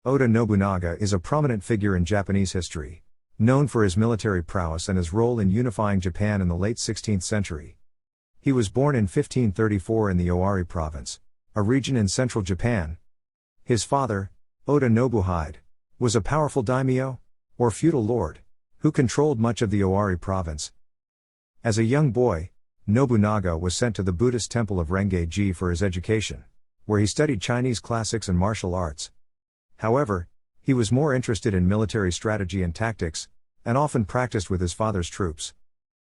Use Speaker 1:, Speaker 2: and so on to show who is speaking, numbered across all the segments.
Speaker 1: Oda Nobunaga is a prominent figure in Japanese history, known for his military prowess and his role in unifying Japan in the late 16th century. He was born in 1534 in the Owari province, a region in central Japan. His father, Oda Nobunaga, was a powerful daimyo, or feudal lord, who controlled much of the Owari province. As a young boy, Nobunaga was sent to the Buddhist temple of Rengeji for his education, where he studied Chinese classics and martial arts. However, he was more interested in military strategy and tactics, and often practiced with his father's troops.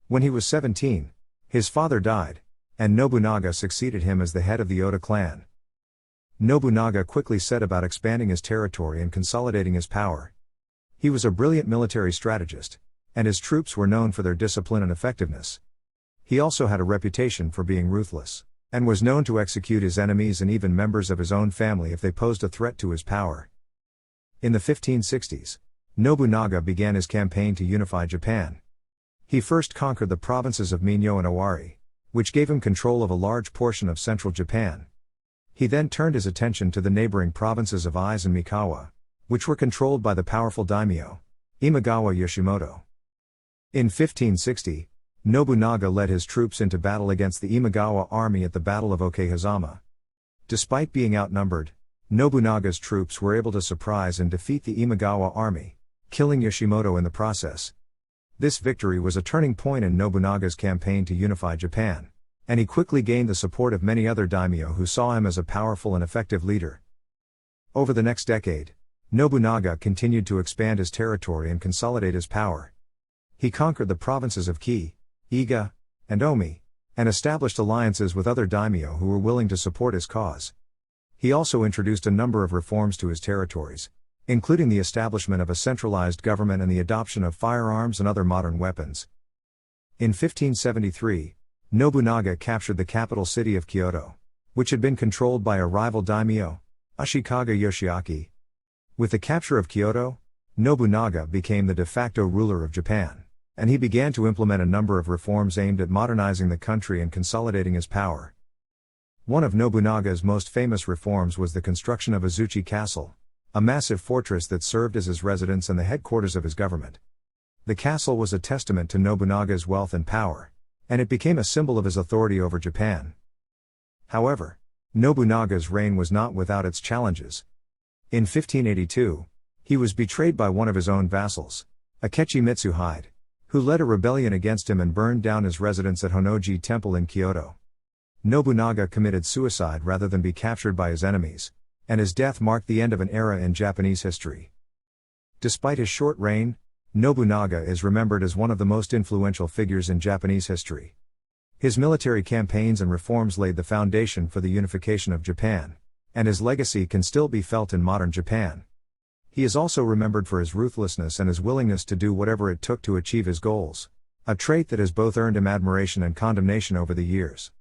Speaker 1: When he was 17, his father died, and Nobunaga succeeded him as the head of the Oda clan. Nobunaga quickly set about expanding his territory and consolidating his power. He was a brilliant military strategist, and his troops were known for their discipline and effectiveness. He also had a reputation for being ruthless, and was known to execute his enemies and even members of his own family if they posed a threat to his power. In the 1560s, Nobunaga began his campaign to unify Japan. He first conquered the provinces of Mino and Owari, which gave him control of a large portion of central Japan. He then turned his attention to the neighboring provinces of Ise and Mikawa, which were controlled by the powerful daimyo, Imagawa Yoshimoto. In 1560, Nobunaga led his troops into battle against the Imagawa army at the Battle of Okehazama. Despite being outnumbered, Nobunaga's troops were able to surprise and defeat the Imagawa army, killing Yoshimoto in the process. This victory was a turning point in Nobunaga's campaign to unify Japan, and he quickly gained the support of many other daimyo who saw him as a powerful and effective leader. Over the next decade, Nobunaga continued to expand his territory and consolidate his power. He conquered the provinces of Ki, Iga, and Omi, and established alliances with other daimyo who were willing to support his cause. He also introduced a number of reforms to his territories, including the establishment of a centralized government and the adoption of firearms and other modern weapons. In 1573, Nobunaga captured the capital city of Kyoto, which had been controlled by a rival daimyo, Ashikaga Yoshiaki. With the capture of Kyoto, Nobunaga became the de facto ruler of Japan, and he began to implement a number of reforms aimed at modernizing the country and consolidating his power. One of Nobunaga's most famous reforms was the construction of Azuchi Castle, a massive fortress that served as his residence and the headquarters of his government. The castle was a testament to Nobunaga's wealth and power, and it became a symbol of his authority over Japan. However, Nobunaga's reign was not without its challenges. In 1582, he was betrayed by one of his own vassals, Akechi Mitsuhide, who led a rebellion against him and burned down his residence at Honnoji Temple in Kyoto. Nobunaga committed suicide rather than be captured by his enemies, and his death marked the end of an era in Japanese history. Despite his short reign, Nobunaga is remembered as one of the most influential figures in Japanese history. His military campaigns and reforms laid the foundation for the unification of Japan, and his legacy can still be felt in modern Japan. He is also remembered for his ruthlessness and his willingness to do whatever it took to achieve his goals, a trait that has both earned him admiration and condemnation over the years.